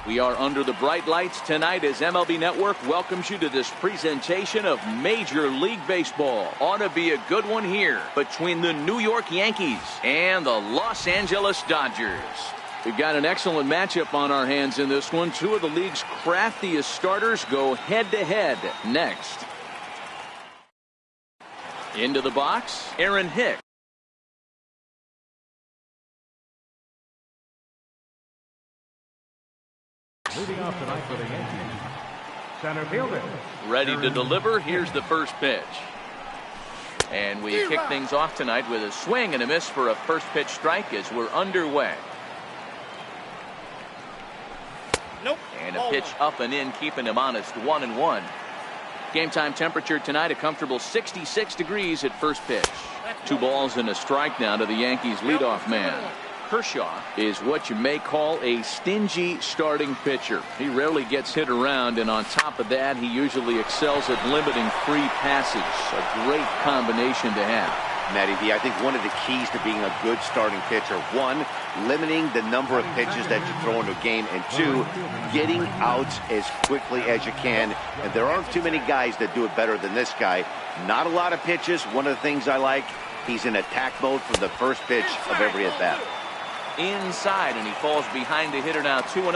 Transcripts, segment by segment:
We are under the bright lights tonight as MLB Network welcomes you to this presentation of Major League Baseball. Ought to be a good one here between the New York Yankees and the Los Angeles Dodgers. We've got an excellent matchup on our hands in this one. Two of the league's craftiest starters go head-to-head next. Into the box, Aaron Hicks. Leading off tonight for the Yankees, center fielder. Ready to deliver. Here's the first pitch. And we kick things off tonight with a swing and a miss for a first pitch strike as we're underway. Nope. And a pitch up and in, keeping him honest, 1-1. Game time temperature tonight, a comfortable 66 degrees at first pitch. 2 balls and a strike now to the Yankees leadoff man. Kershaw is what you may call a stingy starting pitcher. He rarely gets hit around, and on top of that, he usually excels at limiting free passes. A great combination to have. Matty V, I think one of the keys to being a good starting pitcher, 1, limiting the number of pitches that you throw into a game, and 2, getting outs as quickly as you can. And there aren't too many guys that do it better than this guy. Not a lot of pitches. One of the things I like, he's in attack mode for the first pitch of every at-bat. Inside, and he falls behind the hitter now, 2-0.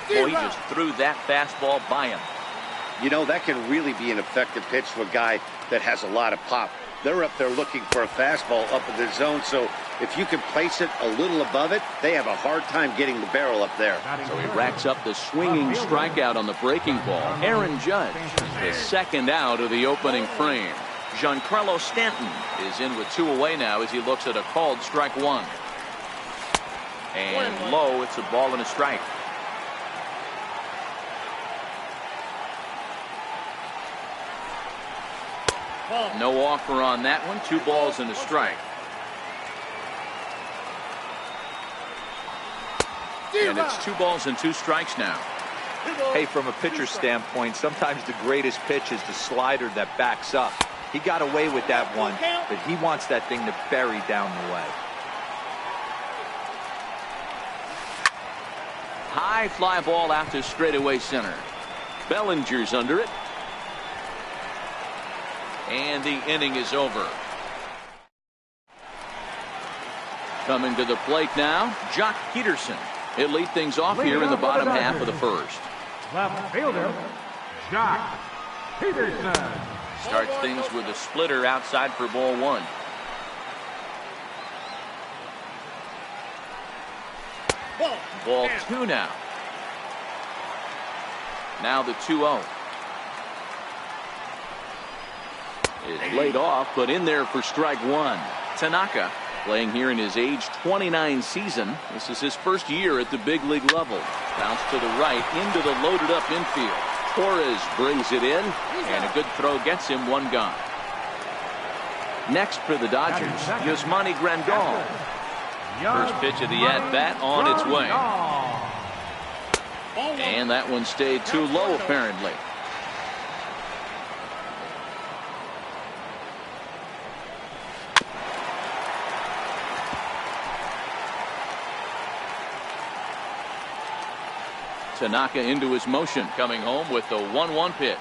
Boy, he just threw that fastball by him. You know, that can really be an effective pitch to a guy that has a lot of pop. They're up there looking for a fastball up in the zone, so if you can place it a little above it, they have a hard time getting the barrel up there. So he racks up the swinging strikeout on the breaking ball. Aaron Judge is the second out of the opening frame. Giancarlo Stanton is in with 2 away now as he looks at a called strike 1. And low, it's a ball and a strike. No offer on that one. 2 balls and a strike. And it's 2 balls and 2 strikes now. Hey, from a pitcher's standpoint, sometimes the greatest pitch is the slider that backs up. He got away with that one, but he wants that thing to bury down the way. High fly ball out to straightaway center. Bellinger's under it. And the inning is over. Coming to the plate now, Jock Peterson. He'll lead things off here in the bottom half of the first. Left fielder, Jock Peterson. Starts things with a splitter outside for ball 1. Ball 2 now. Now the 2-0. Is laid off, but in there for strike 1. Tanaka playing here in his age 29 season. This is his first year at the big league level. Bounce to the right into the loaded up infield. Torres brings it in, and a good throw gets him 1 gone. Next for the Dodgers, Yasmani Grandal. First pitch of the at-bat on its way. And that one stayed too low apparently. Tanaka into his motion, coming home with the 1-1 pitch.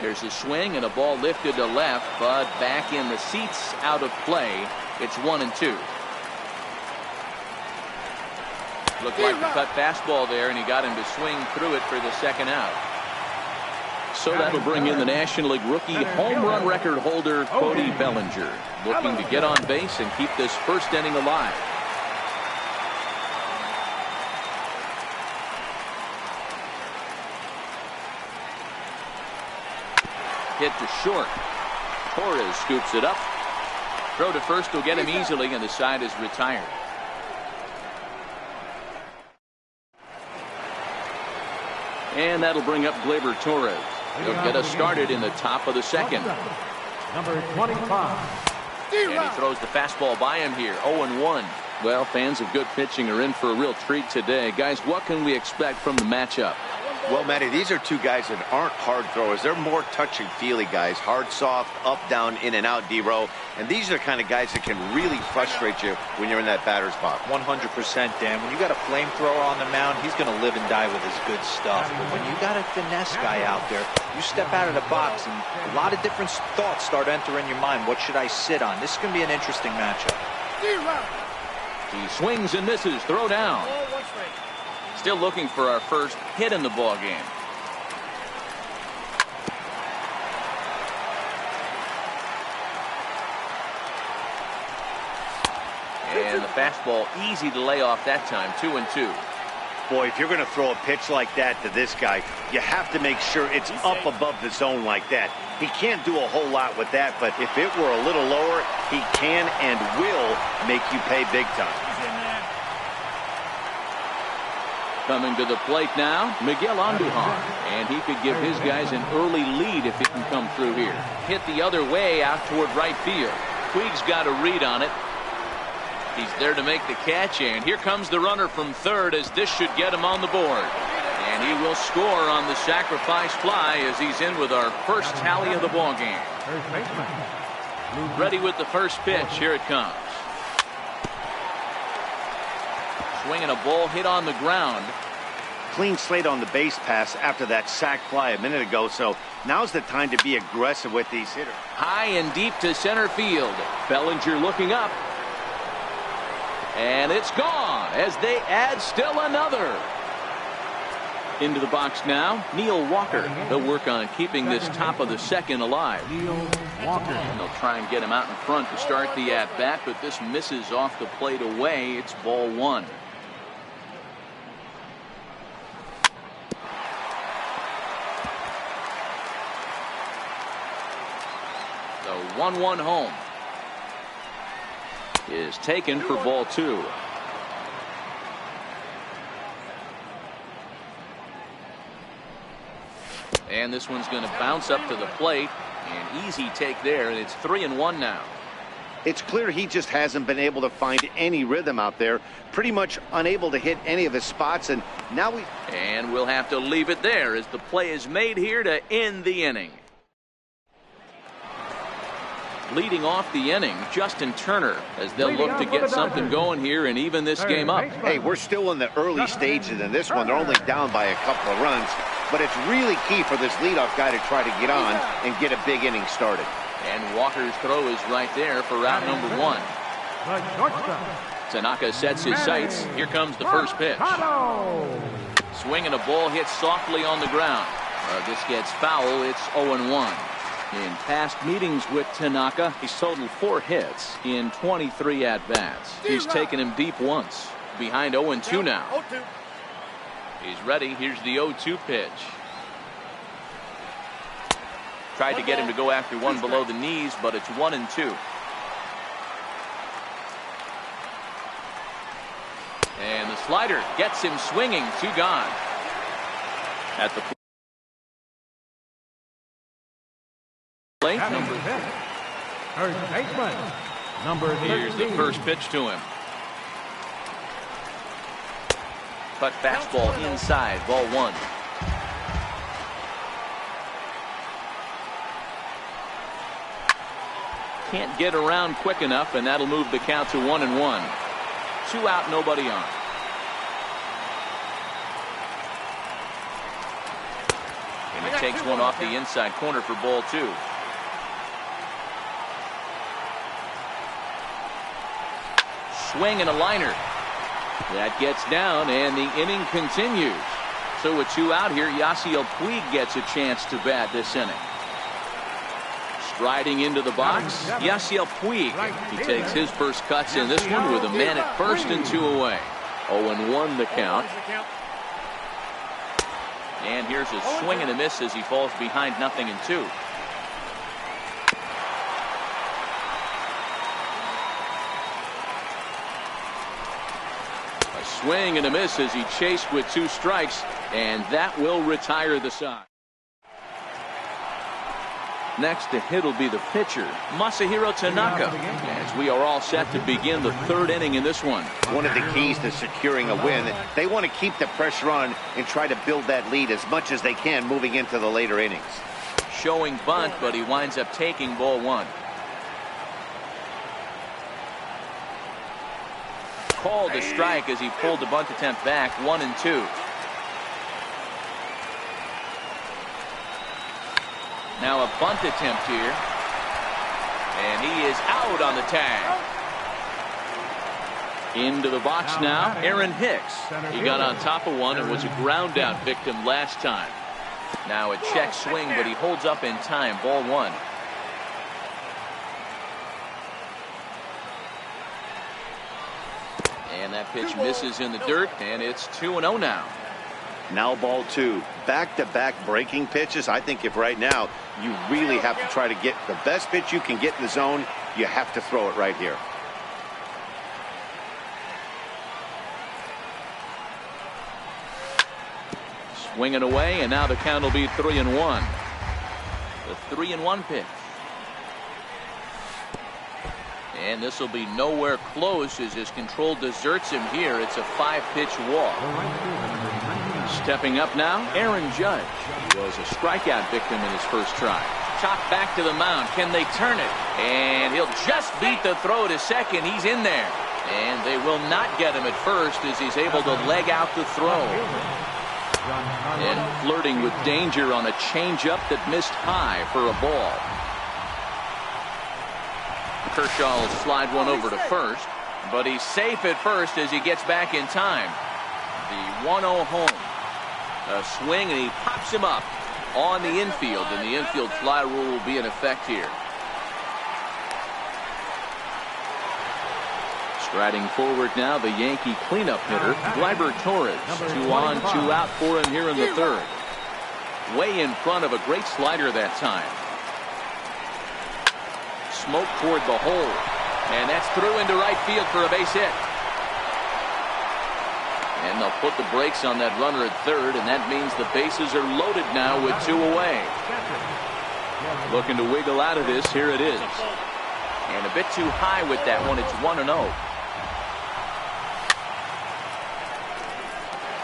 There's a swing and a ball lifted to left, but back in the seats, out of play. It's 1-2. Looked like a cut fastball there, and he got him to swing through it for the second out. So that'll bring in the National League rookie home run record holder, Cody Bellinger, looking to get on base and keep this first inning alive. Hit to short. Torres scoops it up. Throw to first will get him easily, and the side is retired. And that'll bring up Gleyber Torres. He'll get us started in the top of the second. Number 25. And he throws the fastball by him here. 0-1. Well, fans of good pitching are in for a real treat today. Guys, what can we expect from the matchup? Well, Matty, these are two guys that aren't hard throwers. They're more touch-and-feely guys. Hard, soft, up, down, in, and out, D-row. And these are the kind of guys that can really frustrate you when you're in that batter's box. 100%, Dan. When you got a flamethrower on the mound, he's going to live and die with his good stuff. But when you got a finesse guy out there, you step out of the box and a lot of different thoughts start entering your mind. What should I sit on? This is going to be an interesting matchup. He swings and misses. Throw down. Still looking for our first hit in the ball game. And the fastball easy to lay off that time. 2-2. Boy, if you're going to throw a pitch like that to this guy, you have to make sure it's up above the zone like that. He can't do a whole lot with that, but if it were a little lower, he can and will make you pay big time. Coming to the plate now, Miguel Andujar. And he could give his guys an early lead if he can come through here. Hit the other way out toward right field. Puig's got a read on it. He's there to make the catch, and here comes the runner from third as this should get him on the board. And he will score on the sacrifice fly as he's in with our first tally of the ball game. Ready with the first pitch. Here it comes. Swinging a ball hit on the ground. Clean slate on the base pass after that sac fly a minute ago, so now's the time to be aggressive with these hitters. High and deep to center field. Bellinger looking up. And it's gone as they add still another. Into the box now, Neil Walker. They'll work on keeping this top of the second alive. Neil Walker. And they'll try and get him out in front to start the at-bat, but this misses off the plate away. It's ball one. The 1-1 home is taken for ball two. And this one's going to bounce up to the plate. An easy take there, and it's 3-1 now. It's clear he just hasn't been able to find any rhythm out there. Pretty much unable to hit any of his spots, and now we... And we'll have to leave it there as the play is made here to end the inning. Leading off the inning, Justin Turner, as they'll look to get something going here and even this game up. Hey, we're still in the early stages in this one. They're only down by a couple of runs, but it's really key for this leadoff guy to try to get on and get a big inning started. And Walker's throw is right there for route number one. Tanaka sets his sights. Here comes the first pitch. Swinging a ball hit softly on the ground. This gets foul. It's 0-1. In past meetings with Tanaka, he's totaled 4 hits in 23 at-bats. He's taken him deep once. Behind 0-2 now. He's ready. Here's the 0-2 pitch. Tried to get him to go after one below the knees, but it's 1-2. And the slider gets him swinging. 2 gone. At the plate. Here's the first pitch to him. Cut fastball inside, ball one. Can't get around quick enough, and that'll move the count to 1-1. 2 out, nobody on. And he takes one off the inside corner for ball 2. Swing and a liner. That gets down, and the inning continues. So with 2 out here, Yasiel Puig gets a chance to bat this inning. Striding into the box, Yasiel Puig. He takes his first cuts in this one with a man at first and 2 away. 0-1 the count. And here's a swing and a miss as he falls behind 0-2. Swing and a miss as he chased with 2 strikes, and that will retire the side. Next to hit will be the pitcher, Masahiro Tanaka, as we are all set to begin the third inning in this one. One of the keys to securing a win, they want to keep the pressure on and try to build that lead as much as they can moving into the later innings. Showing bunt, but he winds up taking ball one. Called a strike as he pulled the bunt attempt back, 1-2. Now a bunt attempt here. And he is out on the tag. Into the box now, Aaron Hicks. He got on top of one and was a ground out victim last time. Now a check swing, but he holds up in time, ball one. And that pitch misses in the dirt, and it's 2-0 now. Now ball two. Back-to-back breaking pitches. I think if right now you really have to try to get the best pitch you can get in the zone, you have to throw it right here. Swinging away, and now the count will be 3-1. The 3-1 pitch. And this will be nowhere close as his control deserts him here. It's a 5-pitch walk. Stepping up now, Aaron Judge. He was a strikeout victim in his first try. Chopped back to the mound. Can they turn it? And he'll just beat the throw to second. He's in there. And they will not get him at first as he's able to leg out the throw. And flirting with danger on a changeup that missed high for a ball. Kershaw will slide one over to first, but he's safe at first as he gets back in time. The 1-0 home. A swing, and he pops him up on the infield, and the infield fly rule will be in effect here. Striding forward now, the Yankee cleanup hitter, Gleyber Torres. 2 on, 2 out for him here in the third. Way in front of a great slider that time. Smoke toward the hole, and that's through into right field for a base hit. And they'll put the brakes on that runner at third, and that means the bases are loaded now with 2 away. Looking to wiggle out of this. Here it is. And a bit too high with that one. It's 1-0.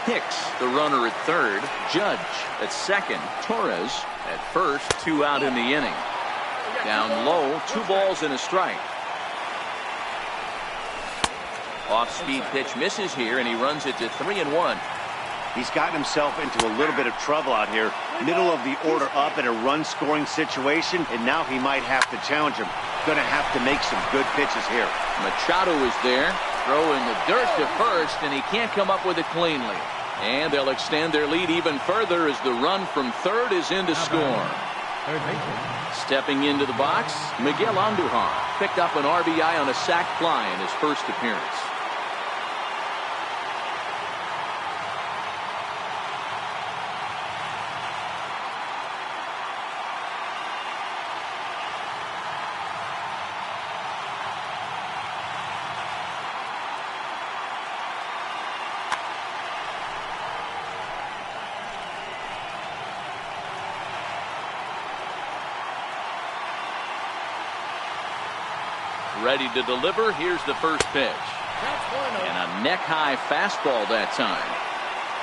Hicks, the runner at third. Judge at second. Torres at first. 2 out in the inning. Down low, 2 balls and a strike. Off-speed pitch misses here, and he runs it to 3-1. He's gotten himself into a little bit of trouble out here. Middle of the order up in a run-scoring situation, and now he might have to challenge him. Going to have to make some good pitches here. Machado is there, throwing the dirt to first, and he can't come up with it cleanly. And they'll extend their lead even further as the run from third is in to score. Stepping into the box, Miguel Andujar picked up an RBI on a sac fly in his first appearance. Ready to deliver. Here's the first pitch. And a neck-high fastball that time.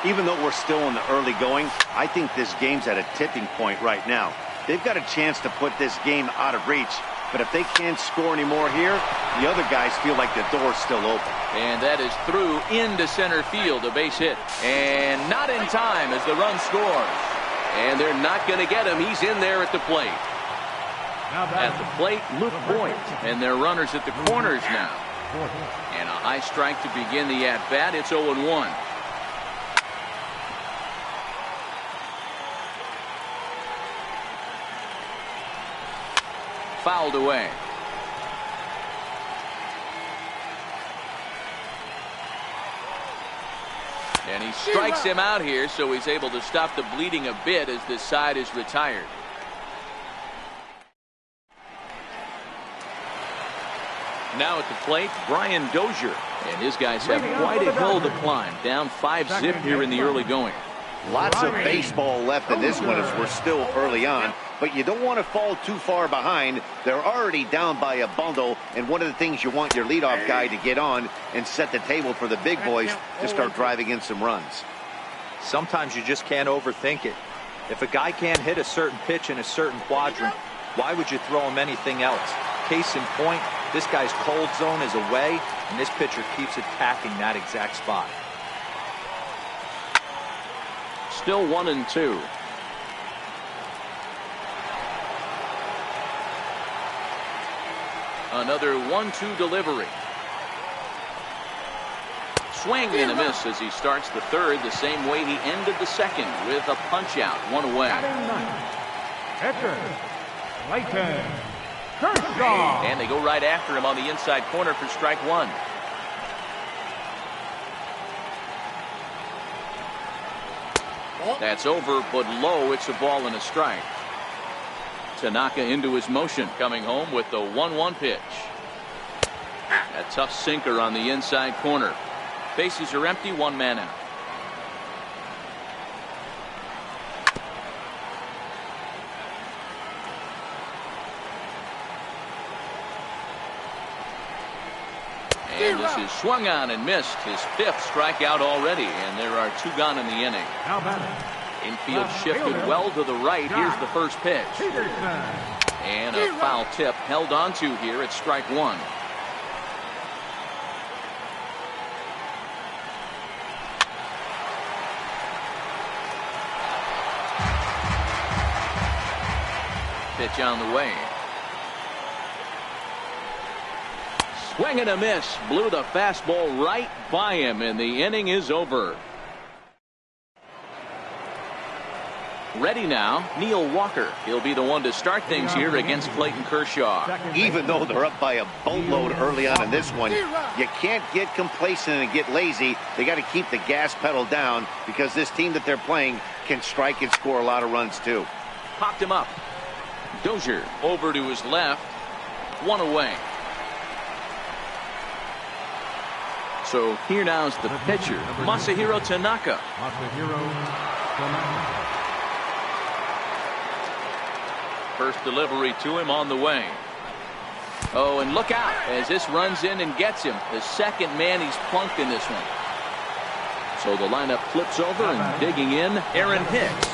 Even though we're still in the early going, I think this game's at a tipping point right now. They've got a chance to put this game out of reach, but if they can't score anymore here, the other guys feel like the door's still open. And that is through into center field, a base hit. And not in time as the run scores. And they're not going to get him. He's in there at the plate. At the plate, Luke Boyd, and their runners at the corners now. And a high strike to begin the at-bat. It's 0-1. Fouled away. And he strikes him out here, so he's able to stop the bleeding a bit as this side is retired. Now at the plate, Brian Dozier. And his guys have quite a hill to climb. Down 5-zip here in the early going. Lots of baseball left in this one as we're still early on. but you don't want to fall too far behind. They're already down by a bundle, and one of the things you want your leadoff guy to get on and set the table for the big boys to start driving in some runs. Sometimes you just can't overthink it. If a guy can't hit a certain pitch in a certain quadrant, why would you throw him anything else? Case in point, this guy's cold zone is away, and this pitcher keeps attacking that exact spot. Still 1-2. Another 1-2 delivery. Swing and a miss as he starts the third the same way he ended the second with a punch out, one away. Catcher, Clayton Kershaw. And they go right after him on the inside corner for strike one. That's over, but low. It's a ball and a strike. Tanaka into his motion, coming home with the 1-1 pitch. A tough sinker on the inside corner. Bases are empty, one man out. And this is swung on and missed. His fifth strikeout already, and there are two gone in the inning. Infield shifted well to the right. Here's the first pitch. And a foul tip held onto here at strike one. Pitch on the way. Swing and a miss. Blew the fastball right by him, and the inning is over. Ready now, Neil Walker. He'll be the one to start things here against Clayton Kershaw. Even though they're up by a boatload early on in this one, you can't get complacent and get lazy. They got to keep the gas pedal down because this team that they're playing can strike and score a lot of runs too. Popped him up. Dozier over to his left. One away. So here now is the pitcher, Masahiro Tanaka. First delivery to him on the way. Oh, and look out as this runs in and gets him. The second man he's plunked in this one. So the lineup flips over and digging in, Aaron Hicks.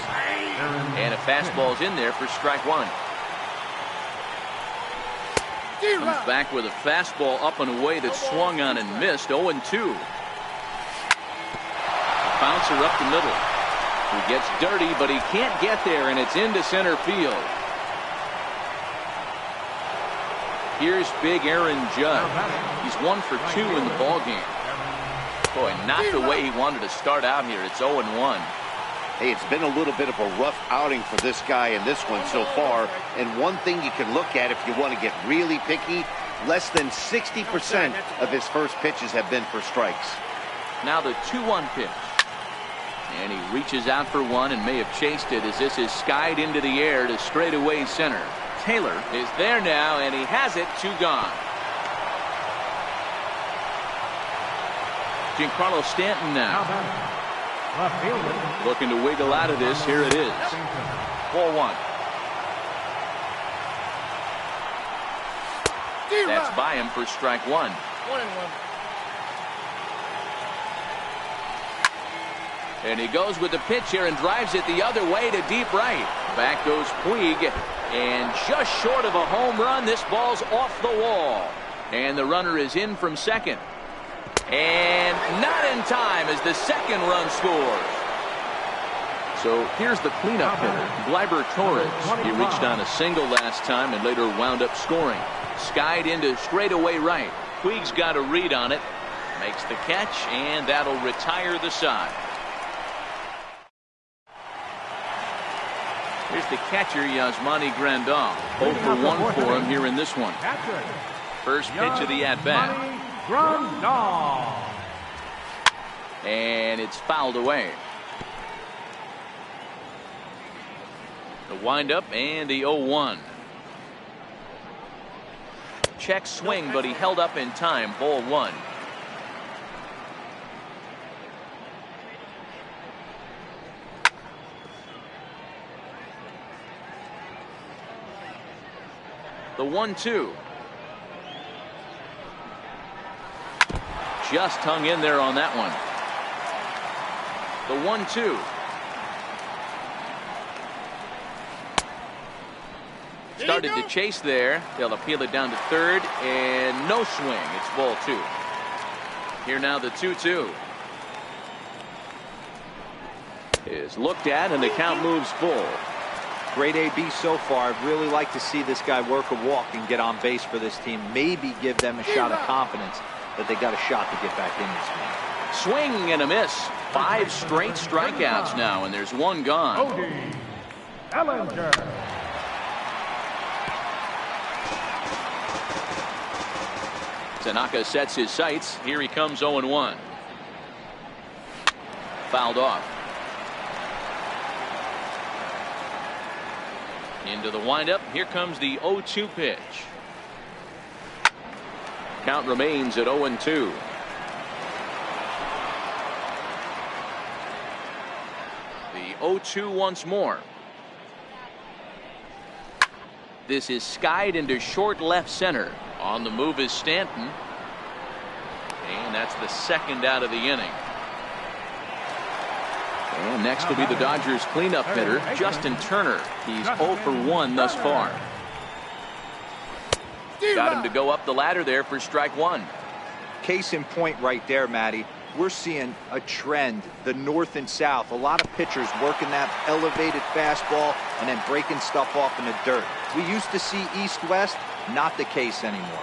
And a fastball's in there for strike one. Comes back with a fastball up and away that swung on and missed. 0-2. Bouncer up the middle. He gets dirty, but he can't get there, and it's into center field. Here's big Aaron Judge. He's 1 for 2 in the ballgame. Boy, not the way he wanted to start out here. It's 0-1. Hey, it's been a little bit of a rough outing for this guy in this one so far. And one thing you can look at if you want to get really picky, less than 60% of his first pitches have been for strikes. Now the 2-1 pitch. And he reaches out for one and may have chased it as this is skied into the air to straightaway center. Taylor is there now, and he has it. 2 gone. Giancarlo Stanton now. Looking to wiggle out of this. Here it is. 4-1. That's by him for strike one. 1-1. And he goes with the pitch here and drives it the other way to deep right. Back goes Puig, and just short of a home run, this ball's off the wall. And the runner is in from second. And not in time as the second run scores. So here's the cleanup hitter, Gleyber Torres. He reached on a single last time and later wound up scoring. Skied into straightaway right. Puig's got a read on it. Makes the catch, and that'll retire the side. Here's the catcher, Yasmani Grandal. 0 for 1 for him here in this one. First pitch of the at-bat. And it's fouled away. The windup and the 0-1. Check swing, but he held up in time. Ball one. The 1-2. Just hung in there on that one. The 1-2. Started to chase there. They'll appeal it down to third, and no swing. It's ball 2. Here now the 2-2 is looked at, and the count moves full. Great AB so far. I'd really like to see this guy work a walk and get on base for this team. Maybe give them a shot of confidence that they got a shot to get back in this game. Swing and a miss. 5 straight strikeouts now, and there's 1 gone. Cody Ellinger. Tanaka sets his sights. Here he comes 0-1. Fouled off. Into the windup. Here comes the 0-2 pitch. Count remains at 0-2. The 0-2 once more. This is skied into short left center. On the move is Stanton. And that's the 2nd out of the inning. And next will be the Dodgers cleanup hitter, Justin Turner. He's 0 for 1 thus far. Got him to go up the ladder there for strike 1. Case in point right there, Matty. We're seeing a trend, the north and south. A lot of pitchers working that elevated fastball and then breaking stuff off in the dirt. We used to see east-west, not the case anymore.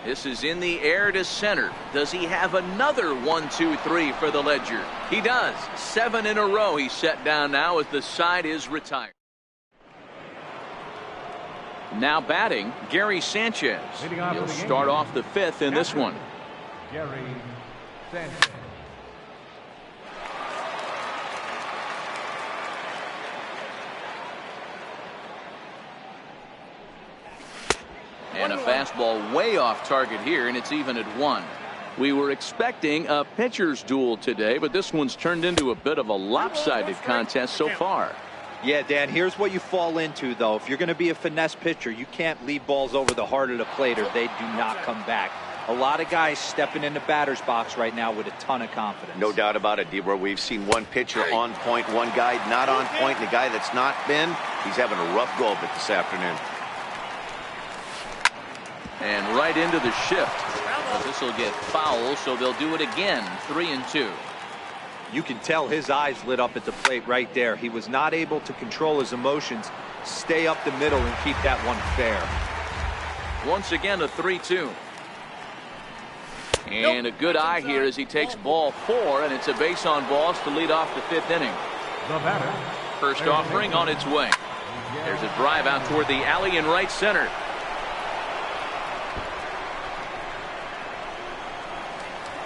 This is in the air to center. Does he have another 1-2-3 for the Ledger? He does. 7 in a row he's set down now as the side is retired. Now batting, Gary Sanchez. He'll start off the 5th in this one. Gary Sanchez. And a fastball way off target here, and it's even at 1. We were expecting a pitcher's duel today, but this one's turned into a bit of a lopsided contest so far. Yeah, Dan, here's what you fall into, though. If you're going to be a finesse pitcher, you can't leave balls over the heart of the plate or they do not come back. A lot of guys stepping in the batter's box right now with a ton of confidence. No doubt about it, Debra. We've seen one pitcher on point, one guy not on point. And the guy that's not been, he's having a rough go of it this afternoon. And right into the shift. But this will get foul, so they'll do it again. 3-2. You can tell his eyes lit up at the plate right there. He was not able to control his emotions, stay up the middle, and keep that one fair. Once again, a 3-2. And a good eye here as he takes ball 4, and it's a base on balls to lead off the 5th inning. The batter. First offering on its way. There's a drive out toward the alley in right center.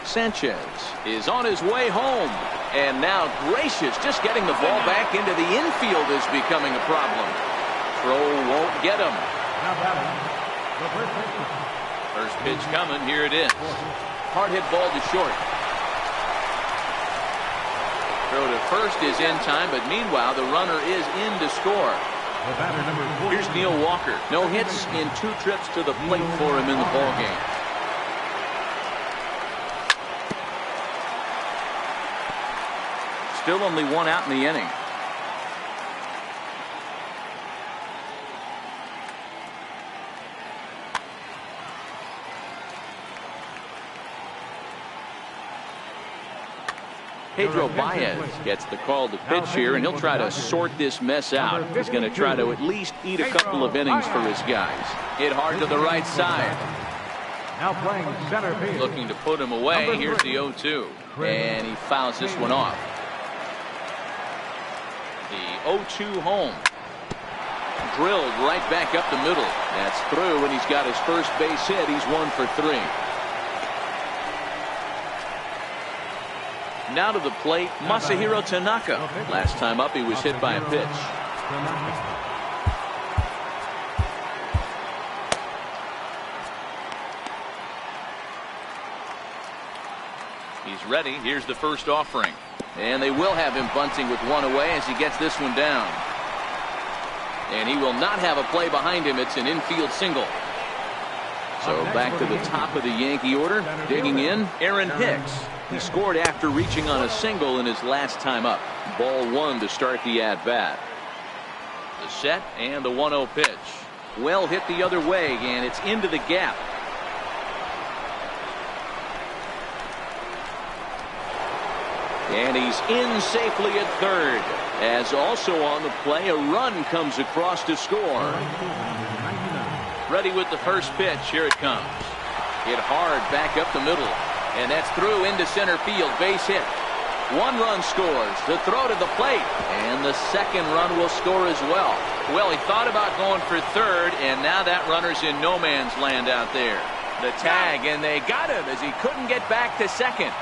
Sanchez is on his way home. And now Gracious just getting the ball back into the infield is becoming a problem. Throw won't get him. Now batting. The first pitch. First pitch coming. Here it is. Hard hit ball to short. Throw to first is in time, but meanwhile the runner is in to score. The batter number 4. Here's Neil Walker. No hits in 2 trips to the plate for him in the ball game. Still only 1 out in the inning. Pedro Baez gets the call to pitch here, and he'll try to sort this mess out. He's going to try to at least eat a couple of innings for his guys. Hit hard to the right side. Now playing center field. Looking to put him away. Here's the 0-2. And he fouls this one off. The 0-2 home. Drilled right back up the middle. That's through, and he's got his first base hit. He's 1 for 3. Now to the plate, Masahiro Tanaka. Last time up, he was hit by a pitch. He's ready. Here's the first offering. And they will have him bunting with 1 away as he gets this one down. And he will not have a play behind him. It's an infield single. So back to the top of the Yankee order. Digging in, Aaron Hicks. He scored after reaching on a single in his last time up. Ball one to start the at-bat. The set and the 1-0 pitch. Well hit the other way, and it's into the gap. And he's in safely at third. As also on the play, a run comes across to score. Ready with the first pitch. Here it comes. Hit hard back up the middle. And that's through into center field. Base hit. One run scores. The throw to the plate. And the second run will score as well. Well, he thought about going for third, and now that runner's in no man's land out there. The tag, and they got him as he couldn't get back to second.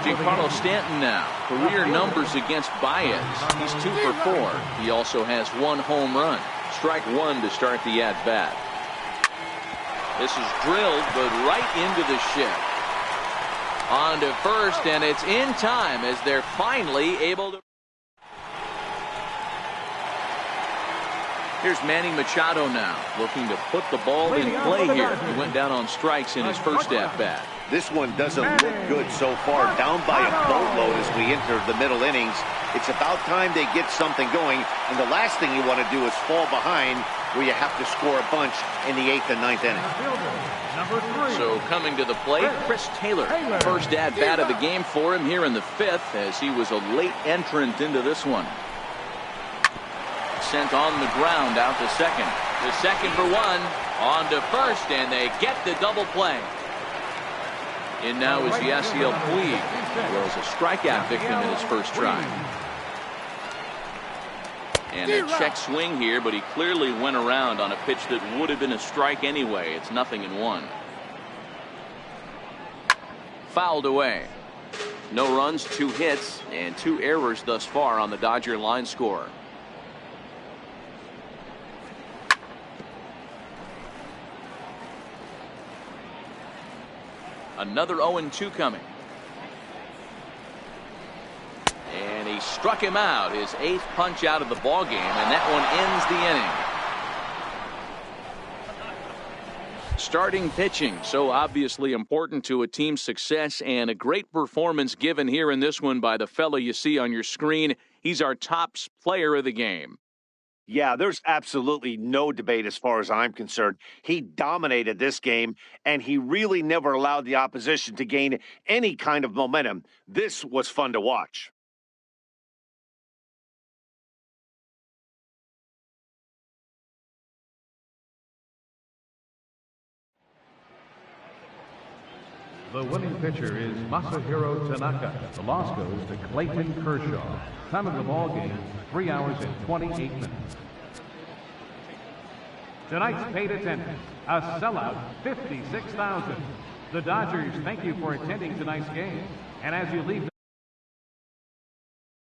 Giancarlo Stanton now. Career numbers against Baez. He's 2 for 4. He also has 1 home run. Strike one to start the at-bat. This is drilled, but right into the shift. On to first, and it's in time as they're finally able to. Here's Manny Machado now, looking to put the ball in play here. He went down on strikes in his first at-bat. This one doesn't look good so far. Down by a boatload as we enter the middle innings. It's about time they get something going. And the last thing you want to do is fall behind where you have to score a bunch in the 8th and 9th inning. So coming to the plate, Chris Taylor. First at-bat of the game for him here in the 5th as he was a late entrant into this one. Sent on the ground out to second. The second for one. On to first, and they get the double play. In now is Yasiel Puig, who was a strikeout victim in his first try. And a check swing here, but he clearly went around on a pitch that would have been a strike anyway. It's 0-1. Fouled away. No runs, 2 hits, and 2 errors thus far on the Dodger line score. Another 0-2 coming. And he struck him out, his 8th punch out of the ball game, and that one ends the inning. Starting pitching, so obviously important to a team's success, and a great performance given here in this one by the fella you see on your screen. He's our top player of the game. Yeah, there's absolutely no debate as far as I'm concerned. He dominated this game, and he really never allowed the opposition to gain any kind of momentum. This was fun to watch. The winning pitcher is Masahiro Tanaka. The loss goes to Clayton Kershaw. Time of the ball game, 3 hours and 28 minutes. Tonight's paid attendance, a sellout, 56,000. The Dodgers thank you for attending tonight's game. And as you leave